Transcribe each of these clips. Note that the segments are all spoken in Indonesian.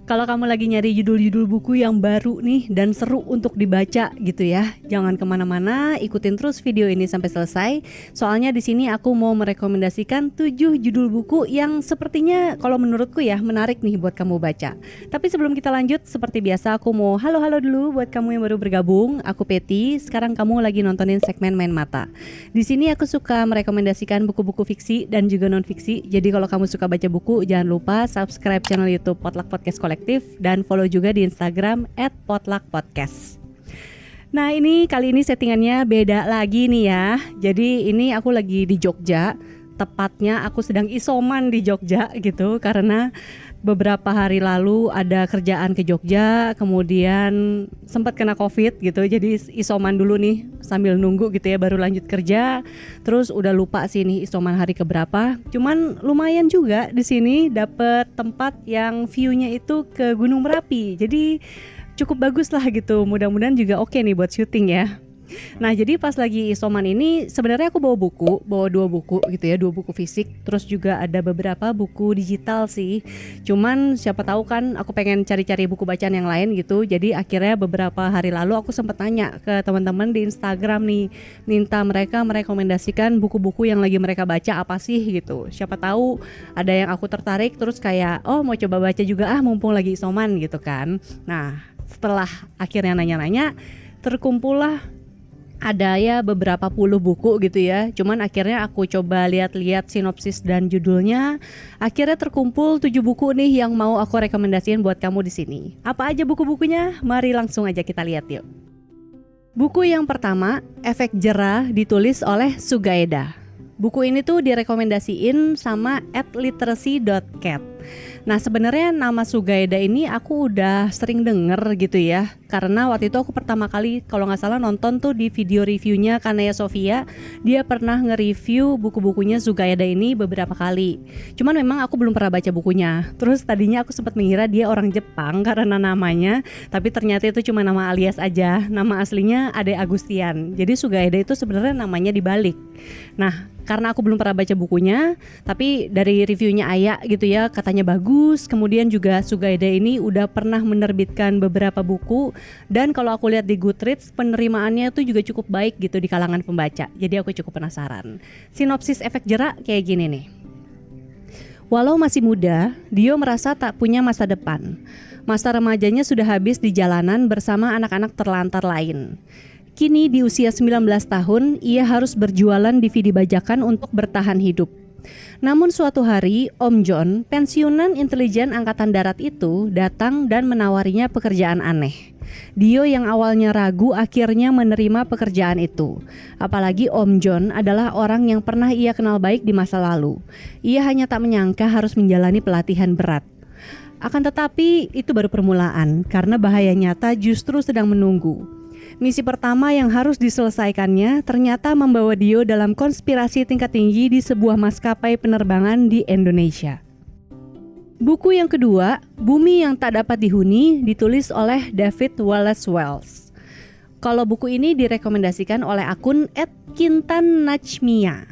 Kalau kamu lagi nyari judul-judul buku yang baru nih dan seru untuk dibaca gitu ya, jangan kemana-mana, ikutin terus video ini sampai selesai. Soalnya di sini aku mau merekomendasikan 7 judul buku yang sepertinya kalau menurutku ya menarik nih buat kamu baca. Tapi sebelum kita lanjut, seperti biasa aku mau halo-halo dulu buat kamu yang baru bergabung. Aku Peti. Sekarang kamu lagi nontonin segmen Main Mata. Di sini aku suka merekomendasikan buku-buku fiksi dan juga non fiksi. Jadi kalau kamu suka baca buku, jangan lupa subscribe channel YouTube Potluck Podcast Kolektif dan follow juga di Instagram @potluckpodcast. Nah kali ini settingannya beda lagi nih ya. Jadi ini aku lagi di Jogja. Tepatnya aku sedang isoman di Jogja gitu karena beberapa hari lalu ada kerjaan ke Jogja, kemudian sempat kena COVID gitu, jadi isoman dulu nih sambil nunggu gitu ya baru lanjut kerja. Terus udah lupa sih nih isoman hari keberapa. Cuman lumayan juga di sini dapet tempat yang view-nya itu ke Gunung Merapi. Jadi cukup bagus lah gitu. Mudah-mudahan juga oke nih buat syuting ya. Nah jadi pas lagi isoman ini sebenarnya aku bawa 2 buku gitu ya, 2 buku fisik, terus juga ada beberapa buku digital sih. Cuman siapa tahu kan aku pengen cari-cari buku bacaan yang lain gitu. Jadi akhirnya beberapa hari lalu aku sempat tanya ke teman-teman di Instagram nih, minta mereka merekomendasikan buku-buku yang lagi mereka baca apa sih gitu. Siapa tahu ada yang aku tertarik terus kayak oh mau coba baca juga mumpung lagi isoman gitu kan. Nah setelah akhirnya nanya-nanya terkumpullah ada ya beberapa puluh buku gitu ya. Cuman akhirnya aku coba lihat-lihat sinopsis dan judulnya. Akhirnya terkumpul 7 buku nih yang mau aku rekomendasiin buat kamu di sini. Apa aja buku-bukunya? Mari langsung aja kita lihat yuk. Buku yang pertama, Efek Jera, ditulis oleh Sugaeda. Buku ini tuh direkomendasiin sama @literacy.cat. Nah sebenarnya nama Sugaeda ini aku udah sering denger gitu ya. Karena waktu itu aku pertama kali kalau gak salah nonton tuh di video reviewnya Kanaya Sofia. Dia pernah nge-review buku-bukunya Sugaeda ini beberapa kali. Cuman memang aku belum pernah baca bukunya. Terus tadinya aku sempat mengira dia orang Jepang karena namanya. Tapi ternyata itu cuma nama alias aja. Nama aslinya Ade Agustian. Jadi Sugaeda itu sebenarnya namanya dibalik. Nah karena aku belum pernah baca bukunya, tapi dari reviewnya Aya gitu ya katanya bagus. Kemudian juga Sugaeda ini udah pernah menerbitkan beberapa buku. Dan kalau aku lihat di Goodreads penerimaannya tuh juga cukup baik gitu di kalangan pembaca. Jadi aku cukup penasaran. Sinopsis Efek Jera kayak gini nih. Walau masih muda, Dio merasa tak punya masa depan. Masa remajanya sudah habis di jalanan bersama anak-anak terlantar lain. Kini di usia 19 tahun, ia harus berjualan DVD bajakan untuk bertahan hidup. Namun suatu hari, Om John, pensiunan intelijen angkatan darat itu datang dan menawarinya pekerjaan aneh. Dio yang awalnya ragu akhirnya menerima pekerjaan itu. Apalagi Om John adalah orang yang pernah ia kenal baik di masa lalu. Ia hanya tak menyangka harus menjalani pelatihan berat. Akan tetapi itu baru permulaan karena bahaya nyata justru sedang menunggu. Misi pertama yang harus diselesaikannya ternyata membawa Dio dalam konspirasi tingkat tinggi di sebuah maskapai penerbangan di Indonesia. Buku yang kedua, Bumi yang Tak Dapat Dihuni, ditulis oleh David Wallace Wells. Kalau buku ini direkomendasikan oleh akun @kintan_najmia.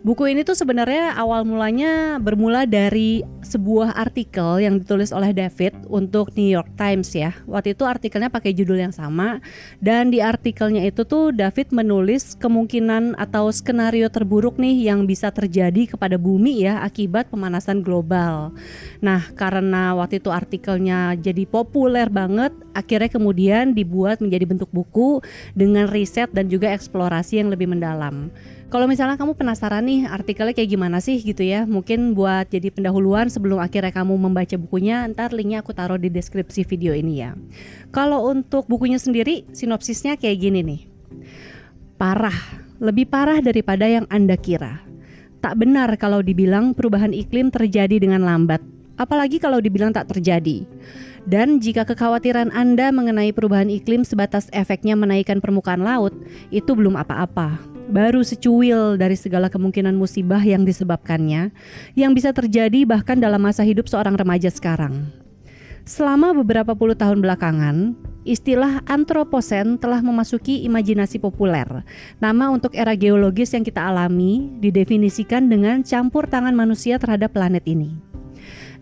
Buku ini tuh sebenarnya awal mulanya bermula dari sebuah artikel yang ditulis oleh David untuk New York Times ya. Waktu itu artikelnya pakai judul yang sama dan di artikelnya itu tuh David menulis kemungkinan atau skenario terburuk nih yang bisa terjadi kepada bumi ya akibat pemanasan global. Nah, karena waktu itu artikelnya jadi populer banget, akhirnya kemudian dibuat menjadi bentuk buku dengan riset dan juga eksplorasi yang lebih mendalam. Kalau misalnya kamu penasaran nih artikelnya kayak gimana sih gitu ya, mungkin buat jadi pendahuluan sebelum akhirnya kamu membaca bukunya, ntar linknya aku taruh di deskripsi video ini ya. Kalau untuk bukunya sendiri, sinopsisnya kayak gini nih. Parah, lebih parah daripada yang Anda kira. Tak benar kalau dibilang perubahan iklim terjadi dengan lambat, apalagi kalau dibilang tak terjadi. Dan jika kekhawatiran Anda mengenai perubahan iklim sebatas efeknya menaikkan permukaan laut, itu belum apa-apa. Baru secuil dari segala kemungkinan musibah yang disebabkannya, yang bisa terjadi bahkan dalam masa hidup seorang remaja sekarang. Selama beberapa puluh tahun belakangan, istilah antroposen telah memasuki imajinasi populer. Nama untuk era geologis yang kita alami didefinisikan dengan campur tangan manusia terhadap planet ini.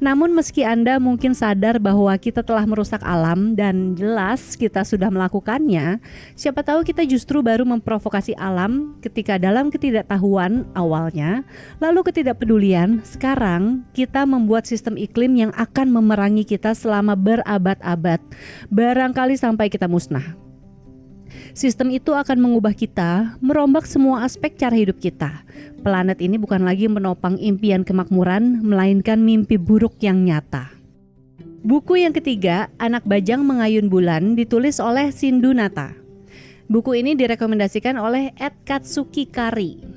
Namun meski Anda mungkin sadar bahwa kita telah merusak alam dan jelas kita sudah melakukannya, siapa tahu kita justru baru memprovokasi alam ketika dalam ketidaktahuan awalnya, lalu ketidakpedulian, sekarang kita membuat sistem iklim yang akan memerangi kita selama berabad-abad, barangkali sampai kita musnah. Sistem itu akan mengubah kita, merombak semua aspek cara hidup kita. Planet ini bukan lagi menopang impian kemakmuran, melainkan mimpi buruk yang nyata. Buku yang ketiga, Anak Bajang Mengayun Bulan, ditulis oleh Sindunata. Buku ini direkomendasikan oleh @katsuki kari.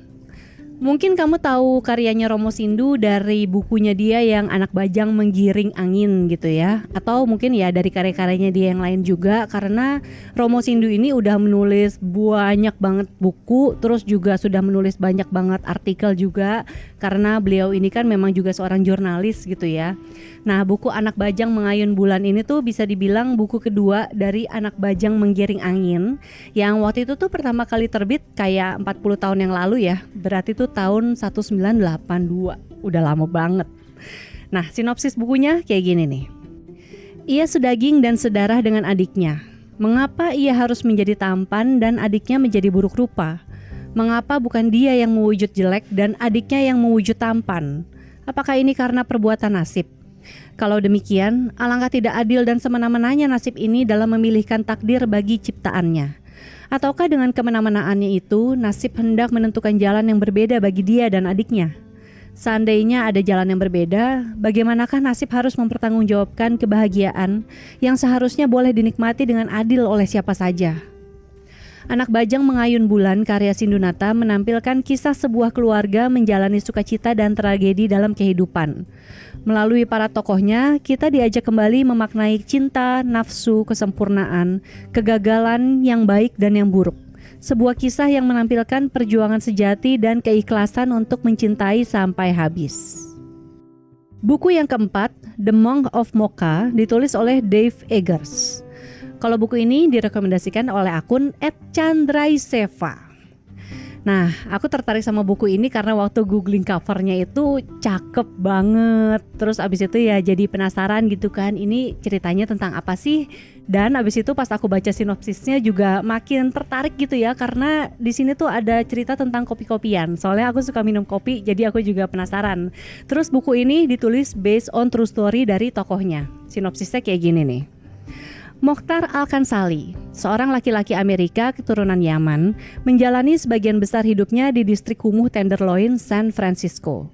Mungkin kamu tahu karyanya Romo Sindu dari bukunya dia yang Anak Bajang Menggiring Angin gitu ya. Atau mungkin ya dari karya-karyanya dia yang lain juga, karena Romo Sindu ini udah menulis banyak banget buku, terus juga sudah menulis banyak banget artikel juga, karena beliau ini kan memang juga seorang jurnalis gitu ya. Nah, buku Anak Bajang Mengayun Bulan ini tuh bisa dibilang buku kedua dari Anak Bajang Menggiring Angin, yang waktu itu tuh pertama kali terbit kayak 40 tahun yang lalu ya. Berarti itu tahun 1982, udah lama banget. Nah, sinopsis bukunya kayak gini nih. Ia sedaging dan sedarah dengan adiknya. Mengapa ia harus menjadi tampan dan adiknya menjadi buruk rupa? Mengapa bukan dia yang mewujud jelek dan adiknya yang mewujud tampan? Apakah ini karena perbuatan nasib? Kalau demikian, alangkah tidak adil dan semena-menanya nasib ini dalam memilihkan takdir bagi ciptaannya. Ataukah dengan kemena-menaannya itu, nasib hendak menentukan jalan yang berbeda bagi dia dan adiknya? Seandainya ada jalan yang berbeda, bagaimanakah nasib harus mempertanggungjawabkan kebahagiaan yang seharusnya boleh dinikmati dengan adil oleh siapa saja? Anak Bajang Mengayun Bulan karya Sindunata menampilkan kisah sebuah keluarga menjalani sukacita dan tragedi dalam kehidupan. Melalui para tokohnya, kita diajak kembali memaknai cinta, nafsu, kesempurnaan, kegagalan yang baik dan yang buruk. Sebuah kisah yang menampilkan perjuangan sejati dan keikhlasan untuk mencintai sampai habis. Buku yang keempat, The Monk of Mocha, ditulis oleh Dave Eggers. Kalau buku ini direkomendasikan oleh akun @chandraiseva. Nah, aku tertarik sama buku ini karena waktu googling covernya itu cakep banget. Terus abis itu ya jadi penasaran gitu kan, ini ceritanya tentang apa sih? Dan abis itu pas aku baca sinopsisnya juga makin tertarik gitu ya, karena di sini tuh ada cerita tentang kopi-kopian. Soalnya aku suka minum kopi, jadi aku juga penasaran. Terus buku ini ditulis based on true story dari tokohnya. Sinopsisnya kayak gini nih. Mokhtar Al-Kansali, seorang laki-laki Amerika keturunan Yaman, menjalani sebagian besar hidupnya di distrik kumuh Tenderloin, San Francisco.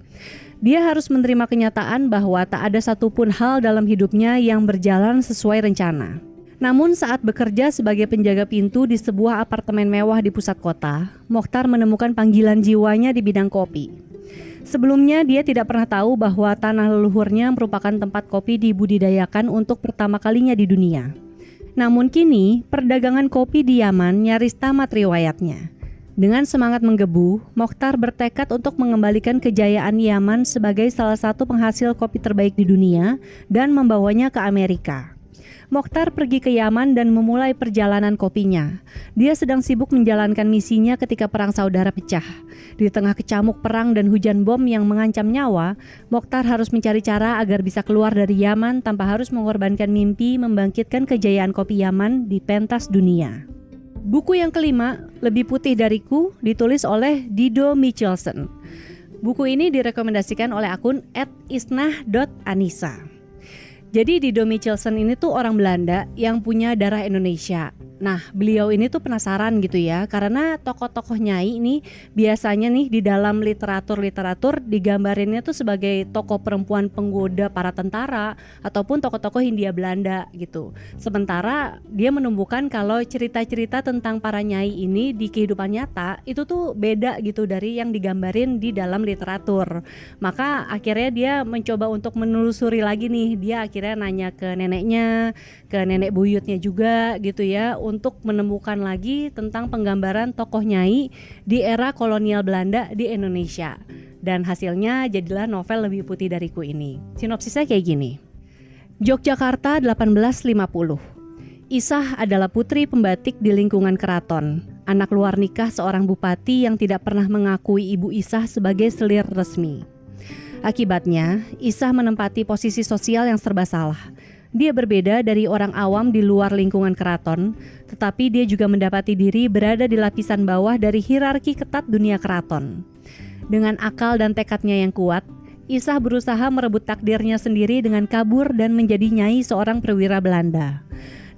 Dia harus menerima kenyataan bahwa tak ada satupun hal dalam hidupnya yang berjalan sesuai rencana. Namun saat bekerja sebagai penjaga pintu di sebuah apartemen mewah di pusat kota, Mokhtar menemukan panggilan jiwanya di bidang kopi. Sebelumnya dia tidak pernah tahu bahwa tanah leluhurnya merupakan tempat kopi dibudidayakan untuk pertama kalinya di dunia. Namun kini, perdagangan kopi di Yaman nyaris tamat riwayatnya. Dengan semangat menggebu, Mokhtar bertekad untuk mengembalikan kejayaan Yaman sebagai salah satu penghasil kopi terbaik di dunia dan membawanya ke Amerika. Mokhtar pergi ke Yaman dan memulai perjalanan kopinya. Dia sedang sibuk menjalankan misinya ketika perang saudara pecah. Di tengah kecamuk perang dan hujan bom yang mengancam nyawa, Mokhtar harus mencari cara agar bisa keluar dari Yaman tanpa harus mengorbankan mimpi membangkitkan kejayaan kopi Yaman di pentas dunia. Buku yang kelima, Lebih Putih Dariku, ditulis oleh Dido Michelson. Buku ini direkomendasikan oleh akun @isnah.anissa. Jadi Dido Michelson ini tuh orang Belanda yang punya darah Indonesia. Nah, beliau ini tuh penasaran gitu ya, karena tokoh-tokoh Nyai ini biasanya nih di dalam literatur digambarinnya tuh sebagai tokoh perempuan penggoda para tentara ataupun tokoh-tokoh Hindia Belanda gitu. Sementara dia menemukan kalau cerita-cerita tentang para Nyai ini di kehidupan nyata itu tuh beda gitu dari yang digambarin di dalam literatur. Maka akhirnya dia mencoba untuk menelusuri lagi nih, dia akhirnya nanya ke neneknya, ke nenek buyutnya juga gitu ya, untuk menemukan lagi tentang penggambaran tokoh Nyai di era kolonial Belanda di Indonesia. Dan hasilnya jadilah novel Lebih Putih Dariku ini. Sinopsisnya kayak gini. Yogyakarta 1850. Isah adalah putri pembatik di lingkungan keraton. Anak luar nikah seorang bupati yang tidak pernah mengakui ibu Isah sebagai selir resmi. Akibatnya, Isah menempati posisi sosial yang serba salah. Dia berbeda dari orang awam di luar lingkungan keraton, tetapi dia juga mendapati diri berada di lapisan bawah dari hierarki ketat dunia keraton. Dengan akal dan tekadnya yang kuat, Isah berusaha merebut takdirnya sendiri dengan kabur dan menjadi nyai seorang perwira Belanda.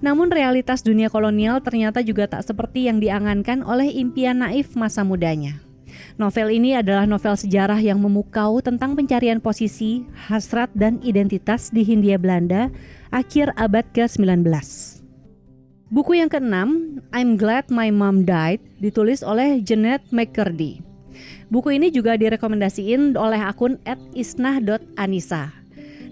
Namun realitas dunia kolonial ternyata juga tak seperti yang diangankan oleh impian naif masa mudanya. Novel ini adalah novel sejarah yang memukau tentang pencarian posisi, hasrat, dan identitas di Hindia Belanda akhir abad ke-19. Buku yang keenam, I'm Glad My Mom Died, ditulis oleh Jeanette McCurdy. Buku ini juga direkomendasiin oleh akun @isnah.anissa.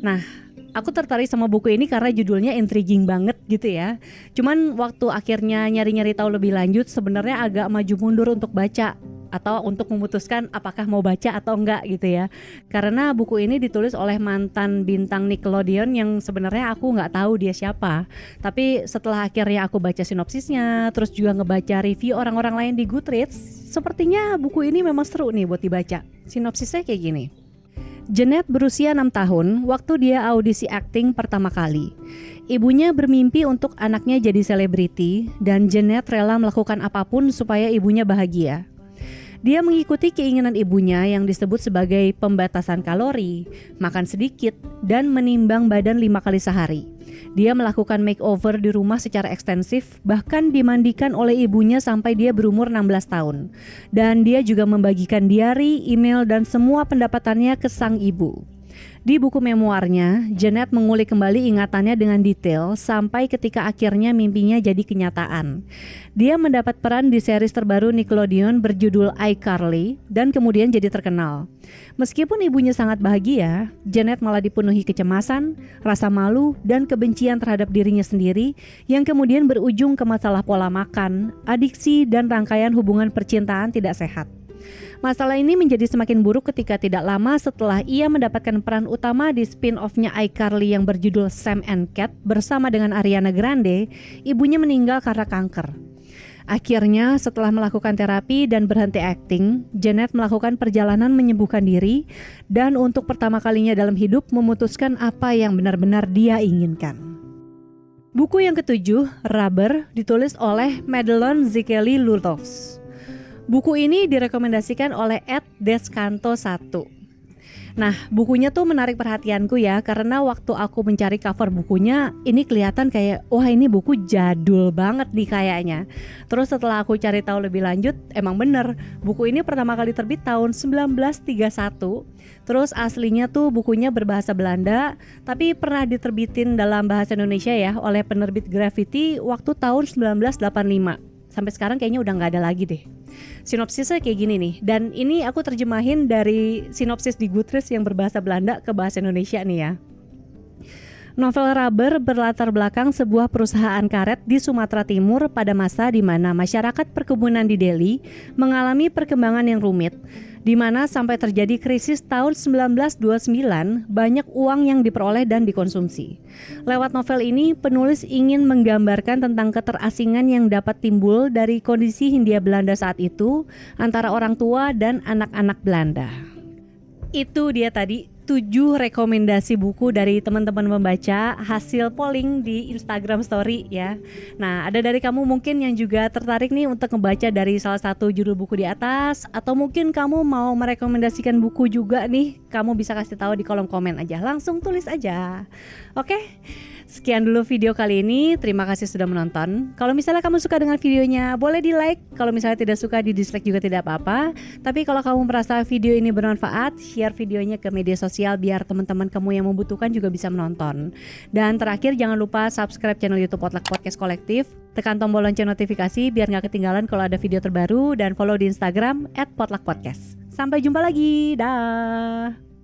Nah, aku tertarik sama buku ini karena judulnya intriguing banget gitu ya. Cuman waktu akhirnya nyari-nyari tahu lebih lanjut, sebenarnya agak maju mundur untuk baca atau untuk memutuskan apakah mau baca atau enggak gitu ya. Karena buku ini ditulis oleh mantan bintang Nickelodeon yang sebenarnya aku nggak tahu dia siapa. Tapi setelah akhirnya aku baca sinopsisnya, terus juga ngebaca review orang-orang lain di Goodreads, sepertinya buku ini memang seru nih buat dibaca. Sinopsisnya kayak gini. Jeanette berusia 6 tahun waktu dia audisi akting pertama kali. Ibunya bermimpi untuk anaknya jadi selebriti dan Jeanette rela melakukan apapun supaya ibunya bahagia. Dia mengikuti keinginan ibunya yang disebut sebagai pembatasan kalori, makan sedikit, dan menimbang badan 5 kali sehari. Dia melakukan makeover di rumah secara ekstensif, bahkan dimandikan oleh ibunya sampai dia berumur 16 tahun. Dan dia juga membagikan diary, email, dan semua pendapatannya ke sang ibu. Di buku memoarnya, Jeanette mengulik kembali ingatannya dengan detail sampai ketika akhirnya mimpinya jadi kenyataan. Dia mendapat peran di series terbaru Nickelodeon berjudul iCarly dan kemudian jadi terkenal. Meskipun ibunya sangat bahagia, Jeanette malah dipenuhi kecemasan, rasa malu, dan kebencian terhadap dirinya sendiri yang kemudian berujung ke masalah pola makan, adiksi, dan rangkaian hubungan percintaan tidak sehat. Masalah ini menjadi semakin buruk ketika tidak lama setelah ia mendapatkan peran utama di spin-off-nya iCarly yang berjudul Sam and Cat bersama dengan Ariana Grande, ibunya meninggal karena kanker. Akhirnya setelah melakukan terapi dan berhenti akting, Jeanette melakukan perjalanan menyembuhkan diri dan untuk pertama kalinya dalam hidup memutuskan apa yang benar-benar dia inginkan. Buku yang ketujuh, Rubber, ditulis oleh Madelon Zikeli Lurtovs. Buku ini direkomendasikan oleh @deskanto1. Nah, bukunya tuh menarik perhatianku ya, karena waktu aku mencari cover bukunya, ini kelihatan kayak, wah ini buku jadul banget nih kayaknya. Terus setelah aku cari tahu lebih lanjut, emang bener, buku ini pertama kali terbit tahun 1931. Terus aslinya tuh bukunya berbahasa Belanda, tapi pernah diterbitin dalam bahasa Indonesia ya, oleh penerbit Graffiti waktu tahun 1985. Sampai sekarang kayaknya udah gak ada lagi deh. Sinopsisnya kayak gini nih, dan ini aku terjemahin dari sinopsis di Goodreads yang berbahasa Belanda ke bahasa Indonesia nih ya. Novel Rubber berlatar belakang sebuah perusahaan karet di Sumatera Timur pada masa di mana masyarakat perkebunan di Delhi mengalami perkembangan yang rumit, di mana sampai terjadi krisis tahun 1929, banyak uang yang diperoleh dan dikonsumsi. Lewat novel ini, penulis ingin menggambarkan tentang keterasingan yang dapat timbul dari kondisi Hindia Belanda saat itu antara orang tua dan anak-anak Belanda. Itu dia tadi 7 rekomendasi buku dari teman-teman membaca hasil polling di Instagram Story ya. Nah, ada dari kamu mungkin yang juga tertarik nih untuk membaca dari salah satu judul buku di atas, atau mungkin kamu mau merekomendasikan buku juga nih, kamu bisa kasih tahu di kolom komen aja, langsung tulis aja. Oke, sekian dulu video kali ini. Terima kasih sudah menonton. Kalau misalnya kamu suka dengan videonya, boleh di like. Kalau misalnya tidak suka, di dislike juga tidak apa-apa. Tapi kalau kamu merasa video ini bermanfaat, share videonya ke media sosial biar teman-teman kamu yang membutuhkan juga bisa menonton. Dan terakhir, jangan lupa subscribe channel YouTube Potluck Podcast Kolektif. Tekan tombol lonceng notifikasi biar gak ketinggalan kalau ada video terbaru, dan follow di Instagram @potluckpodcast. Sampai jumpa lagi. Dah.